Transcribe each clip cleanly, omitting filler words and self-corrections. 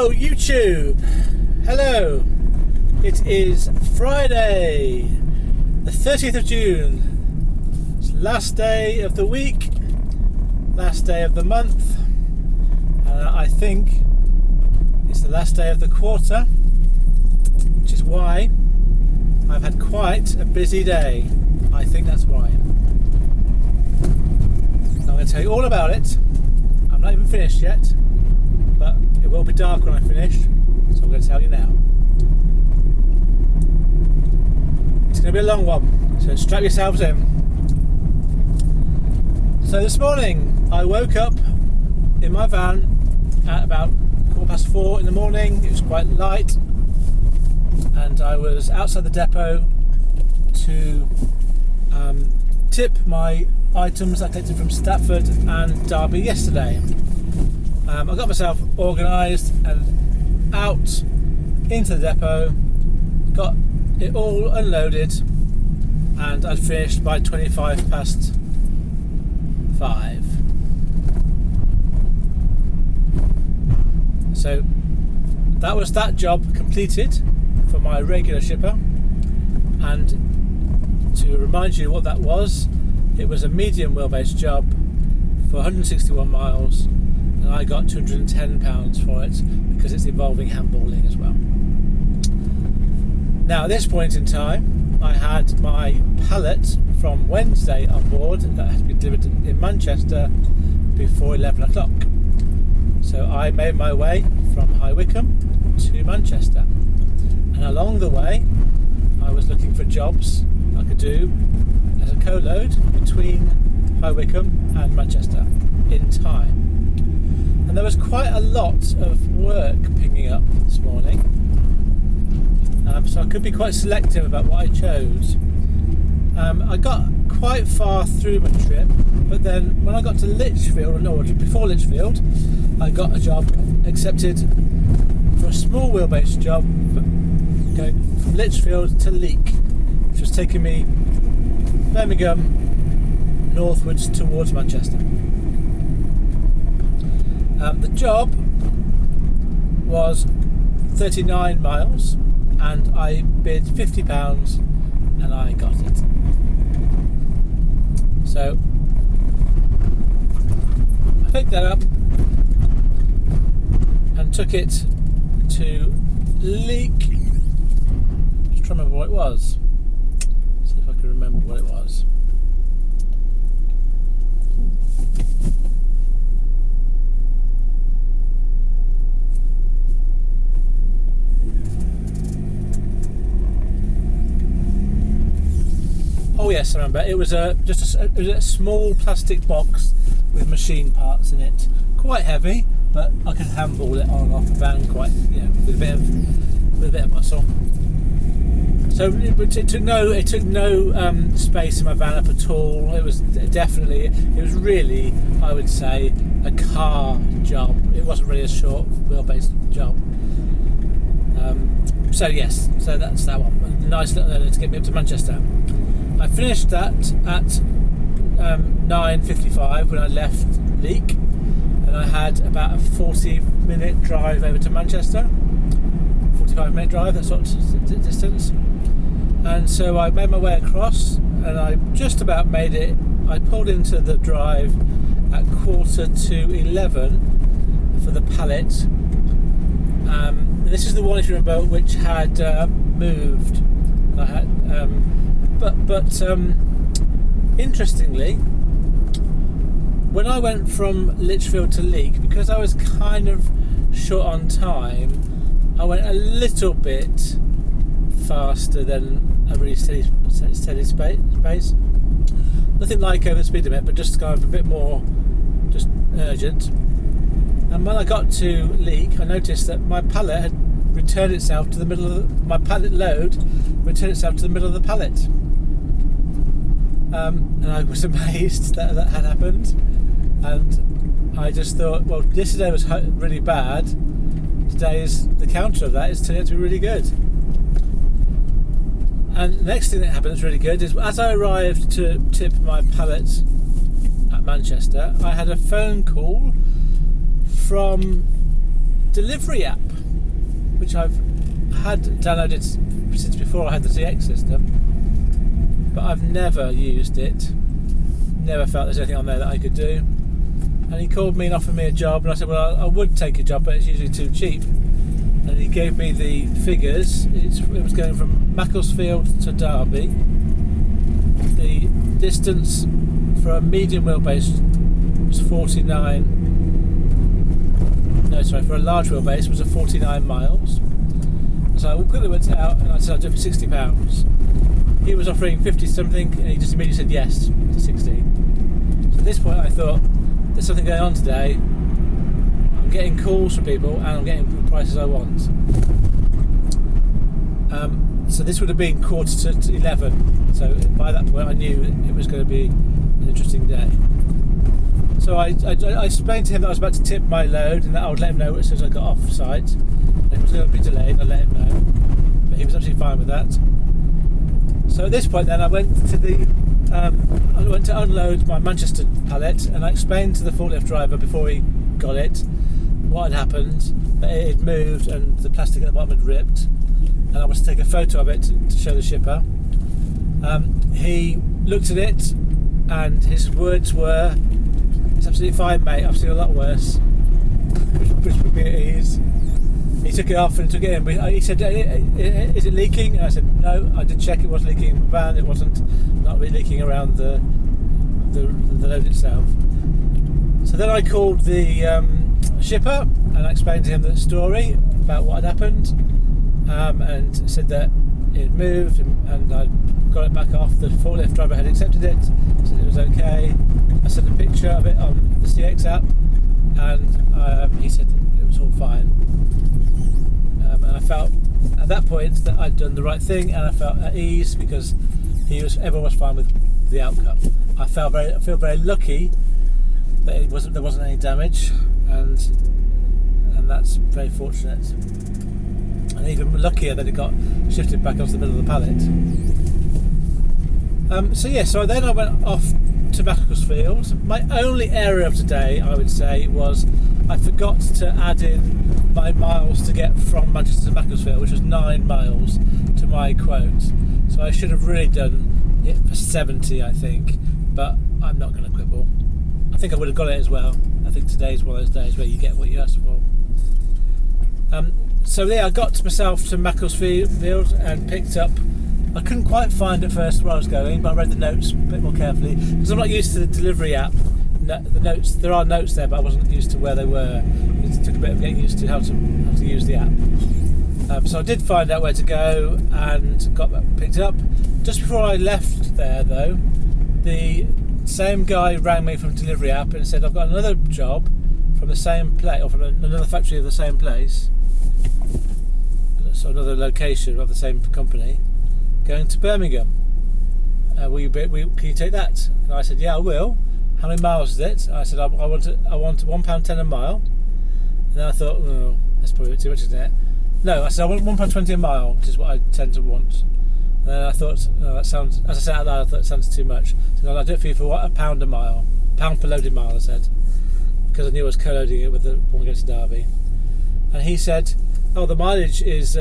Hello YouTube! Hello! It is Friday, the 30th of June. It's last day of the week, last day of the month, and I think it's the last day of the quarter, which is why I've had quite a busy day. I think that's why. I'm going to tell you all about it. I'm not even finished yet, but it will be dark when I finish, so I'm going to tell you now. It's going to be a long one, so strap yourselves in. So this morning I woke up in my van at about 4:15 in the morning. It was quite light, and I was outside the depot to tip my items I collected from Stafford and Derby yesterday. I got myself organised and out into the depot, got it all unloaded, and I'd finished by 5:25. So that was that job completed for my regular shipper. And to remind you what that was, it was a medium wheelbase job for 161 miles, and I got £210 for it because it's involving handballing as well. Now at this point in time, I had my pallet from Wednesday on board that had to be delivered in Manchester before 11 o'clock. So I made my way from High Wycombe to Manchester, and along the way I was looking for jobs I could do as a co-load between High Wycombe and Manchester in time. And there was quite a lot of work pinging up this morning, so I could be quite selective about what I chose. I got quite far through my trip, but then when I got to Lichfield, or before Lichfield, I got a job accepted for a small wheelbase job going from Lichfield to Leek, which was taking me Birmingham northwards towards Manchester. The job was 39 miles, and I bid £50 and I got it. So I picked that up and took it to Leek. Just trying to remember what it was. See if I can remember what it was. Oh yes, I remember. It was a small plastic box with machine parts in it. Quite heavy, but I could handball it on and off the van quite, with a bit of muscle. So it took no space in my van up at all. It was really, I would say, a car job. It wasn't really a short wheelbase job. So that's that one. A nice little to get me up to Manchester. I finished that at 9:55 when I left Leek, and I had about a 40-minute drive over to Manchester. 45-minute drive, that sort of distance. And so I made my way across, and I just about made it. I pulled into the drive at 11:15 for the pallet. And this is the one, if you remember, which had moved. I had, but interestingly, when I went from Lichfield to Leek, because I was kind of short on time, I went a little bit faster than a really steady pace. Nothing like over the speed limit, but just kind of a bit more just urgent. And when I got to Leek, I noticed that my pallet had returned itself to the middle of my pallet load, returned itself to the middle of the pallet. And I was amazed that had happened, and I just thought, well, yesterday was really bad. Today is the counter of that. It's turning out to be really good. And the next thing that happened that's really good is, as I arrived to tip my pallet at Manchester, I had a phone call from DeliveryApp, which I've had downloaded since before I had the CX system, but I've never used it. Never felt there's anything on there that I could do. And he called me and offered me a job, and I said, well, I would take a job, but it's usually too cheap. And he gave me the figures. It was going from Macclesfield to Derby. The distance for a medium wheelbase was 49. No, sorry, for a large wheelbase was 49 miles. So I quickly went out and I said I'll do it for £60. He was offering 50 something, and he just immediately said yes to 60. So at this point I thought, there's something going on today. I'm getting calls from people and I'm getting the prices I want. So this would have been 11:15. So by that point I knew it was going to be an interesting day. So I explained to him that I was about to tip my load and that I would let him know as soon as I got off site. If it was going to be delayed, I'd let him know. But he was absolutely fine with that. So at this point then I went to unload my Manchester pallet, and I explained to the forklift driver before he got it what had happened, that it had moved and the plastic at the bottom had ripped, and I was to take a photo of it to show the shipper. He looked at it and his words were, "It's absolutely fine, mate, I've seen a lot worse," which would be at ease. He took it off and took it in, but he said, "Is it leaking?" And I said, "No, I did check, it was leaking in the van, it wasn't not really leaking around the load itself." So then I called the shipper and I explained to him the story about what had happened, and said that it had moved and I got it back off. The forklift driver had accepted it, said it was okay. I sent a picture of it on the CX app, and he said it was all fine. And I felt at that point that I'd done the right thing, and I felt at ease because everyone was fine with the outcome. I feel very lucky that there wasn't any damage, and that's very fortunate. And even luckier that it got shifted back onto the middle of the pallet. So then I went off to Macclesfield. My only area of today, I would say, was I forgot to add in my miles to get from Manchester to Macclesfield, which was 9 miles to my quote. So I should have really done it for 70, I think, but I'm not going to quibble. I think I would have got it as well. I think today's one of those days where you get what you asked for. I got myself to Macclesfield and picked up. I couldn't quite find at first where I was going, but I read the notes a bit more carefully because I'm not used to the delivery app. The notes, there are notes there, but I wasn't used to where they were. It took a bit of getting used to how to use the app. So I did find out where to go and got picked up. Just before I left there, though, the same guy rang me from DeliveryApp and said, "I've got another job from the same place, or from another factory of the same place, so another location of the same company, going to Birmingham. Can you take that?" And I said, "Yeah, I will. How many miles is it?" I said, I want £1.10 a mile. And then I thought, oh, that's probably a bit too much, isn't it? No, I said I want £1.20 a mile, which is what I tend to want. And then I thought, that sounds, as I said out loud, I thought it sounds too much. So I'll do it for you for £1 a mile, £1 per loaded mile, I said, because I knew I was co-loading it with the one going to Derby. And he said, "Oh, the mileage is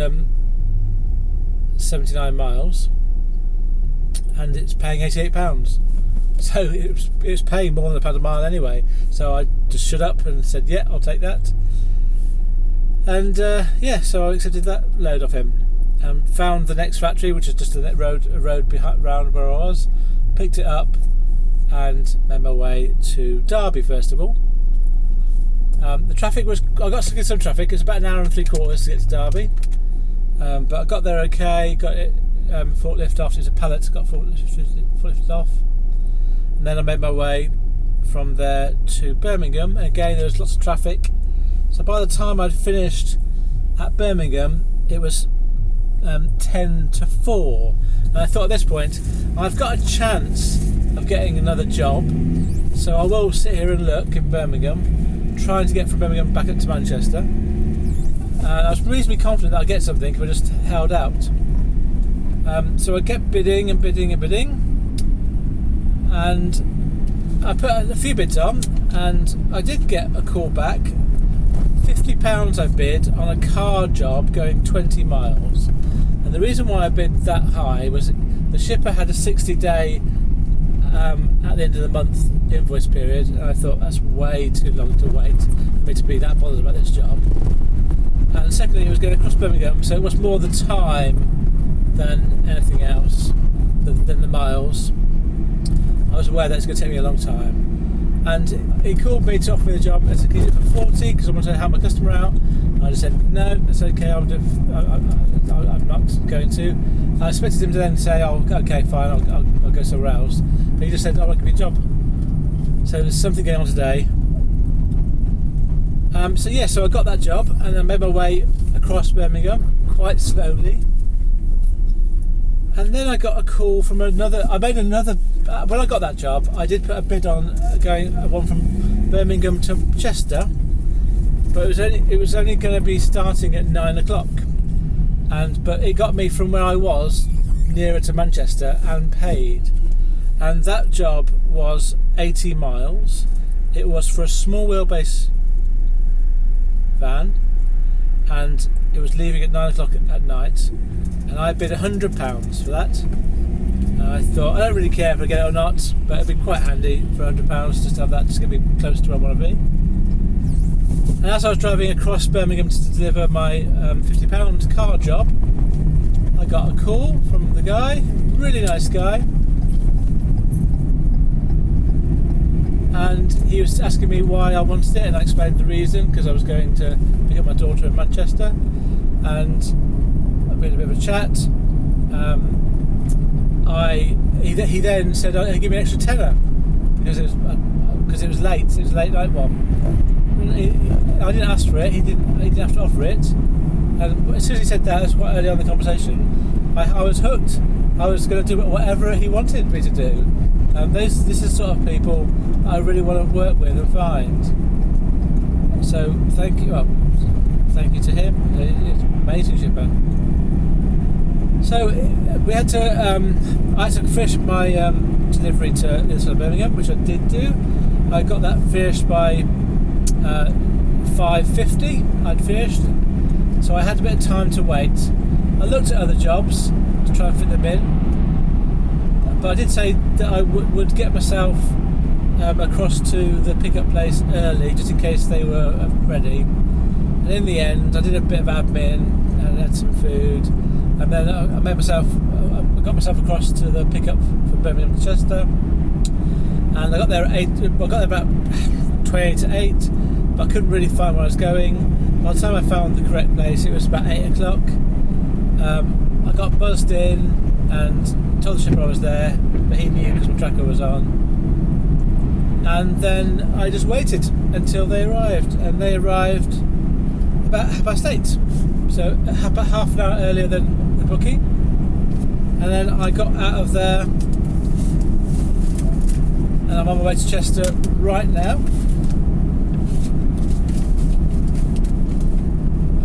79 miles, and it's paying £88. So it was paying more than £1 a mile anyway. So I just shut up and said, "Yeah, I'll take that." And so I accepted that load off him. Found the next factory, which is just a road round where I was. Picked it up and made my way to Derby first of all. The traffic was, I got stuck in some traffic. It was about an hour and 3/4 to get to Derby, but I got there okay. Got it forklift off. It was a pallet. Got forklifted off, and then I made my way from there to Birmingham. Again, there was lots of traffic. So by the time I'd finished at Birmingham, it was 3:50, and I thought at this point I've got a chance of getting another job, so I will sit here and look in Birmingham, trying to get from Birmingham back up to Manchester. And I was reasonably confident that I'd get something if I just held out. So I kept bidding, and I put a few bids on, and I did get a call back £50 I bid on a car job going 20 miles. And the reason why I bid that high was the shipper had a 60-day at the end of the month invoice period, and I thought that's way too long to wait for me to be that bothered about this job. And secondly, it was going across Birmingham, so it was more the time than anything else, than the miles. I was aware that it's going to take me a long time, and he called me to offer me the job. I said, "Can you do it for 40? Because I want to help my customer out." And I just said, "No, that's okay. I'm not going to." I expected him to then say, "Oh, okay, fine. I'll go somewhere else." But he just said, "I'll give you a job." So there's something going on today. So I got that job, and I made my way across Birmingham quite slowly. And then I got a call from another. When I got that job, I did put a bid on going one from Birmingham to Chester, but it was only going to be starting at 9 o'clock, but it got me from where I was nearer to Manchester and paid. And that job was 80 miles. It was for a small wheelbase van, and it was leaving at 9 o'clock at night, and I bid £100 for that. And I thought, I don't really care if I get it or not, but it'd be quite handy for £100 just to have that, just to get me close to where I want to be. And as I was driving across Birmingham to deliver my £50 car job, I got a call from the guy, really nice guy, and he was asking me why I wanted it, and I explained the reason, because I was going to pick up my daughter in Manchester, and we had a bit of a chat. He then said, "Oh, give me an extra tenner," because it was late. It was a late night one. I didn't ask for it. He didn't have to offer it. And as soon as he said that, it was quite early on in the conversation, I was hooked. I was going to do whatever he wanted me to do. This is the sort of people that I really want to work with and find. So thank you to him. It's an amazing shipper. So I had to finish my delivery to the side of Birmingham, which I did do. I got that finished by 5:50. I'd finished, so I had a bit of time to wait. I looked at other jobs to try and fit them in, but I did say that I would get myself across to the pickup place early, just in case they were ready. And in the end, I did a bit of admin and had some food, and then I got myself across to the pickup from Birmingham to Chester, and I got there at 8. I got there about 20 to 8, but I couldn't really find where I was going. By the time I found the correct place, it was about 8 o'clock. I got buzzed in and told the shipper I was there, but he knew because my tracker was on. And then I just waited until they arrived, and they arrived about 8:30, so about half an hour earlier than the booking. And then I got out of there, and I'm on my way to Chester right now.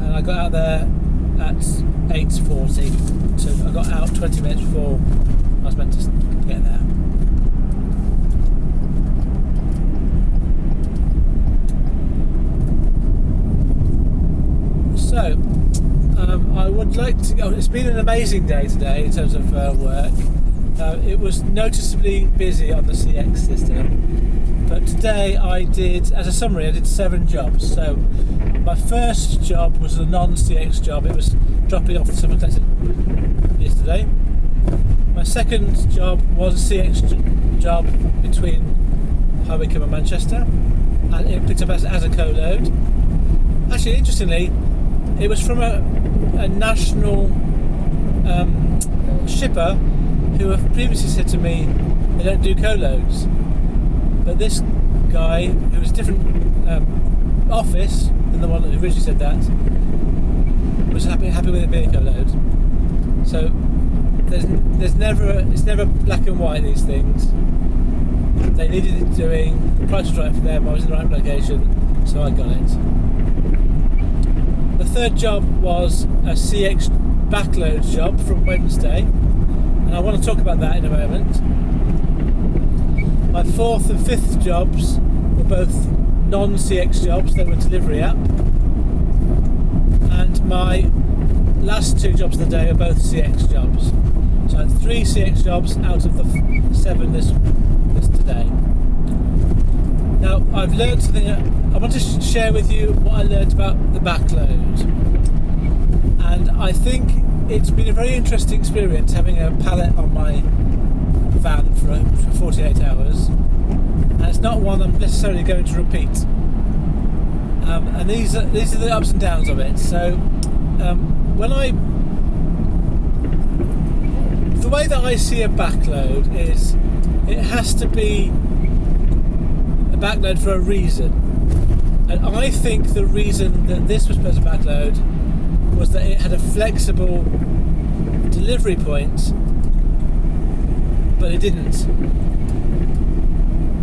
And I got out there at 8:40, so I got out 20 minutes before I was meant to get there. So, I would like to. It's been an amazing day today in terms of work. It was noticeably busy on the CX system, but today I did, as a summary, I did 7 jobs. So, my first job was a non-CX job. It was dropping off someone collected yesterday. My second job was a CX job between High Wycombe and Manchester, and it picked up as a co-load. Actually, interestingly, it was from a national shipper who have previously said to me they don't do co-loads, but this guy, who was a different office than the one that originally said that, was happy with it being a co-load. So it's never black and white, these things. They needed it doing, the price was right for them, I was in the right location, so I got it. The third job was a CX backload job from Wednesday, and I want to talk about that in a moment. My fourth and fifth jobs were both non-CX jobs. They were DeliveryApp, and my last 2 jobs of the day are both CX jobs. So I had 3 CX jobs out of the 7 this today. Now I've learned something. I want to share with you what I learned about the backload, and I think it's been a very interesting experience having a pallet on my van for 48 hours, and it's not one I'm necessarily going to repeat. And these are the ups and downs of it. So the way that I see a backload is it has to be a backload for a reason, and I think the reason that this was put as a backload was that it had a flexible delivery point, but it didn't.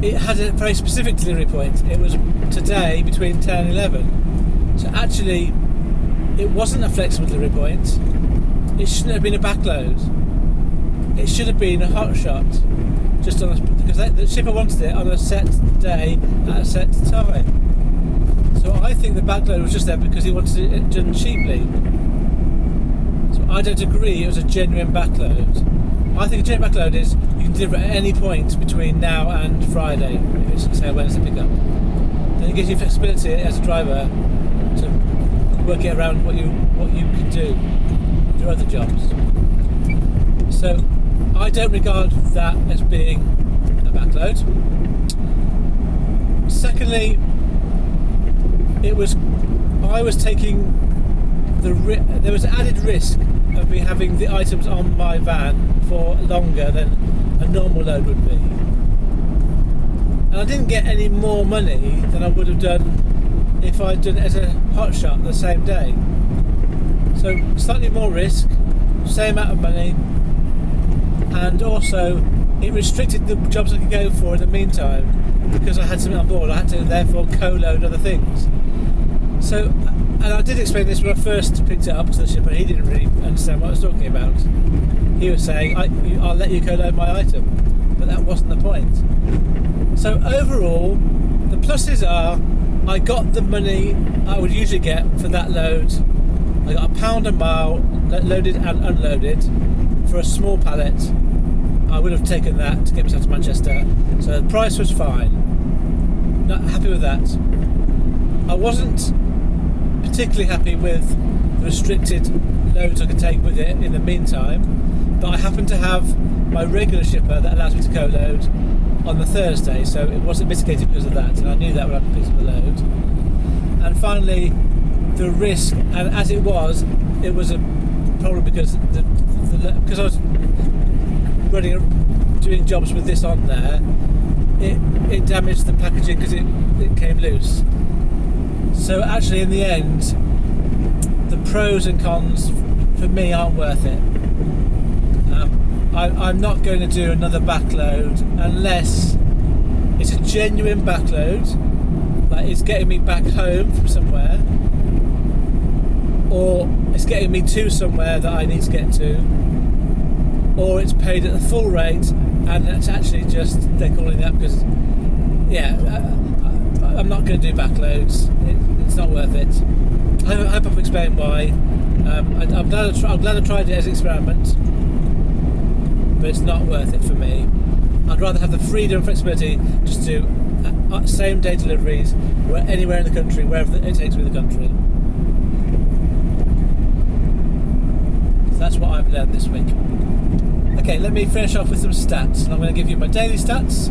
It had a very specific delivery point. It was today between 10 and 11. So actually, it wasn't a flexible delivery point. It shouldn't have been a backload. It should have been a hot shot, just on because the shipper wanted it on a set day at a set time. So I think the backload was just there because he wanted it done cheaply. So I don't agree it was a genuine backload. I think a genuine backload is you can deliver at any point between now and Friday, if it's say a Wednesday pickup. Then it gives you flexibility as a driver to work it around what you can do, your other jobs. So I don't regard that as being a backload. Secondly, I was taking there was added risk of me having the items on my van for longer than a normal load would be. And I didn't get any more money than I would have done if I'd done it as a hot shot the same day. So slightly more risk, same amount of money, and also it restricted the jobs I could go for in the meantime because I had something on board. I had to therefore co-load other things. So, and I did explain this when I first picked it up to the shipper. He didn't really understand what I was talking about. He was saying, I'll let you co-load my item, but that wasn't the point. So overall, the pluses are I got the money I would usually get for that load. I got £1 a mile loaded and unloaded for a small pallet. I would have taken that to get myself to Manchester, so the price was fine. Not happy with that. I wasn't particularly happy with the restricted loads I could take with it in the meantime, but I happened to have my regular shipper that allows me to co-load on the Thursday, so it wasn't mitigated because of that, and I knew that when I picked up the load. And finally, the risk, and as it was a problem because because I was doing jobs with this on there, it damaged the packaging because it came loose. So actually in the end, the pros and cons for me aren't worth it. I'm not going to do another backload unless it's a genuine backload, like it's getting me back home from somewhere, or it's getting me to somewhere that I need to get to, or it's paid at the full rate and it's actually just they're calling that because I'm not going to do backloads. It's not worth it. I hope I've explained why. I'm glad I tried it as an experiment, but it's not worth it for me. I'd rather have the freedom and flexibility just to do same day deliveries anywhere in the country, wherever it takes me in the country. So that's what I've learned this week. Okay, let me finish off with some stats, and I'm going to give you my daily stats,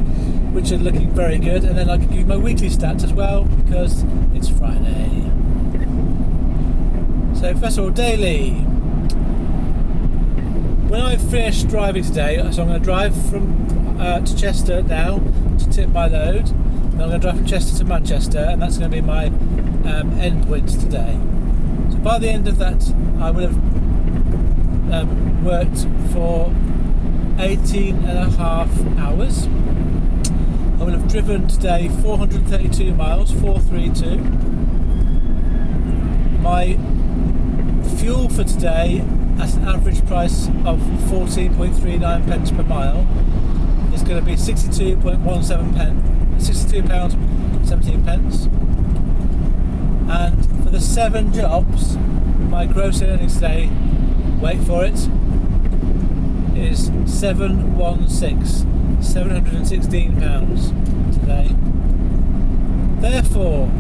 which are looking very good, and then I can give you my weekly stats as well because it's Friday. So first of all, daily. When I finish driving today, so I'm going to drive from to Chester now to tip my load, and I'm going to drive from Chester to Manchester, and that's going to be my end point today. So by the end of that, I will have worked for 18 and a half hours. I will have driven today 432 miles, 432. My fuel for today at an average price of 14.39 pence per mile is going to be £62.17 £62.17. And for the 7 jobs my gross earnings today, wait for it, is £716 today. Therefore,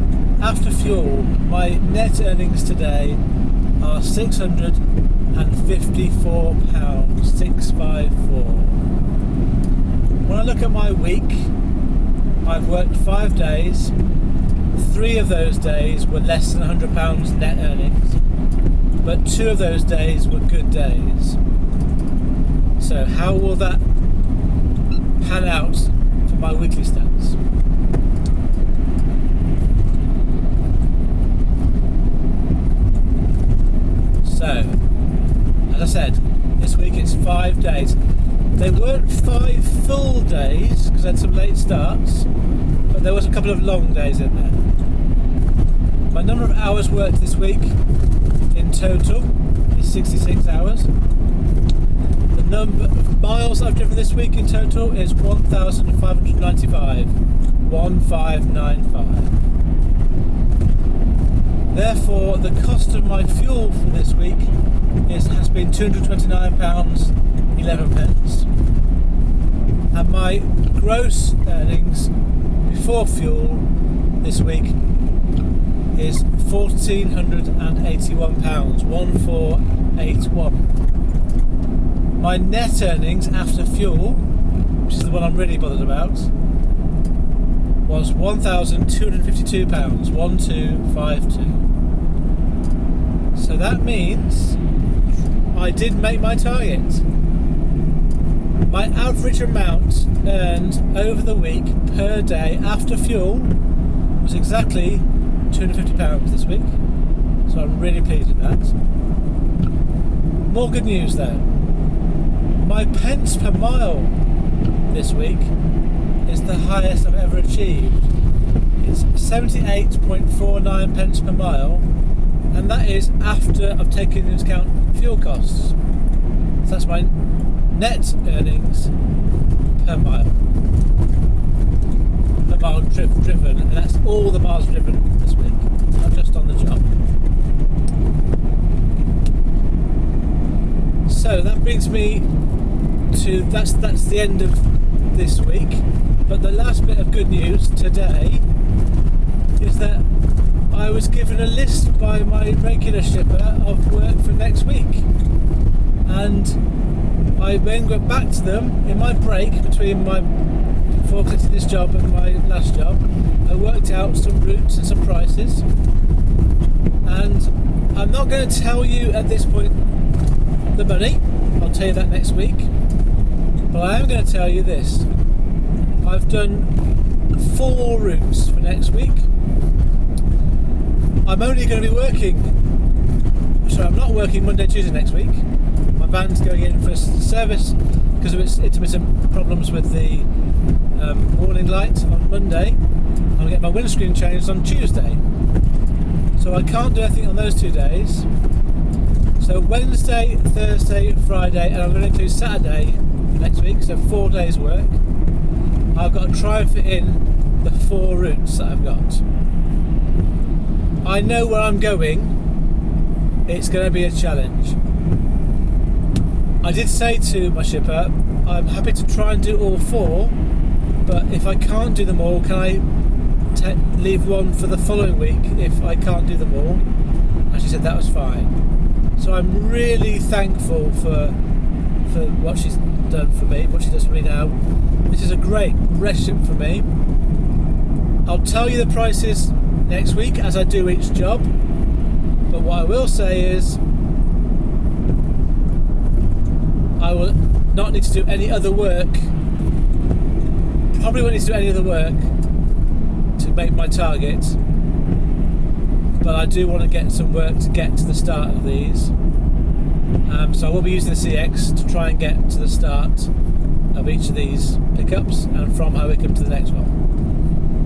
after fuel, my net earnings today are £654, 654. When I look at my week, I've worked 5 days. 3 of those days were less than £100 net earnings, but 2 of those days were good days. So how will that pan out for my weekly stats? So, as I said, this week it's 5 days. They weren't 5 full days because I had some late starts, but there was a couple of long days in there. My number of hours worked this week in total is 66 hours. The number of miles I've driven this week in total is 1,595. 1595. Therefore, the cost of my fuel for this week has been £229.11, and my gross earnings before fuel this week is £1,481, 1481. My net earnings after fuel, which is the one I'm really bothered about, was £1,252, 1252. So that means I did make my target. My average amount earned over the week per day after fuel was exactly £250 this week. So I'm really pleased with that. More good news though. My pence per mile this week is the highest I've ever achieved. It's 78.49 pence per mile, and that is after I've taken into account fuel costs. So that's my net earnings per mile. Per mile driven, and that's all the miles driven this week, not just on the job. So that brings me to that's the end of this week. But the last bit of good news today is that I was given a list by my regular shipper of work for next week, and I then went back to them in my break before collecting this job and my last job. I worked out some routes and some prices, and I'm not going to tell you at this point the money. I'll tell you that next week, but I am going to tell you this. I've done 4 routes for next week. I'm only going to be I'm not working Monday, Tuesday next week. My van's going in for service because of its intermittent problems with the warning light on Monday. I'm going to get my windscreen changed on Tuesday. So I can't do anything on those 2 days. So Wednesday, Thursday, Friday, and I'm going to do Saturday next week, so 4 days work. I've got to try and fit in the 4 routes that I've got. I know where I'm going. It's going to be a challenge. I did say to my shipper, I'm happy to try and do all 4, but if I can't do them all, can I leave one for the following week if I can't do them all? And she said that was fine. So I'm really thankful for what she's done for me, what she does for me now. This is a great relationship for me. I'll tell you the prices next week as I do each job, but what I will say is I will not need to do any other work, probably won't need to do any other work to make my target, but I do want to get some work to get to the start of these. So I will be using the CX to try and get to the start of each of these pickups and from High Wycombe to the next one.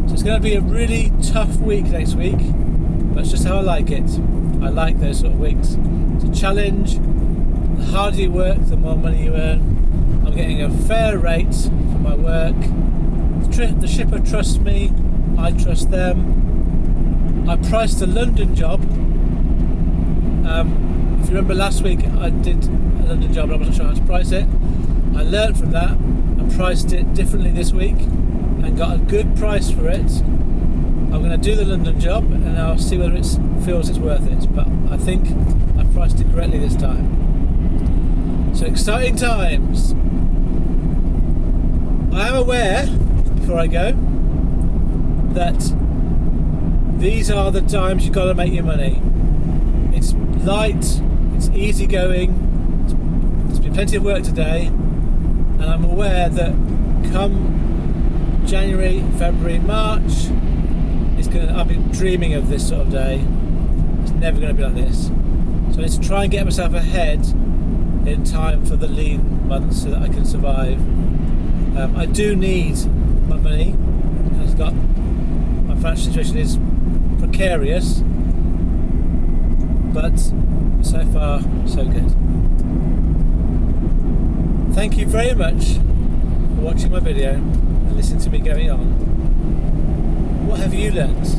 So it's going to be a really tough week next week, but it's just how I like it. I like those sort of weeks. It's a challenge. The harder you work, the more money you earn. I'm getting a fair rate for my work. The shipper trusts me, I trust them. I priced a London job If you remember last week, I did a London job and I wasn't sure how to price it. I learned from that and priced it differently this week and got a good price for it. I'm going to do the London job and I'll see whether it feels it's worth it, but I think I priced it correctly this time. So exciting times. I am aware, before I go, that these are the times you've got to make your money. It's light, it's easy going, there's been plenty of work today, and I'm aware that come January, February, March, I've been dreaming of this sort of day. It's never going to be like this. So I need to try and get myself ahead in time for the lean months so that I can survive. I do need my money. My financial situation is precarious, but so far so good. Thank you very much for watching my video and listening to me going on. What have you learnt?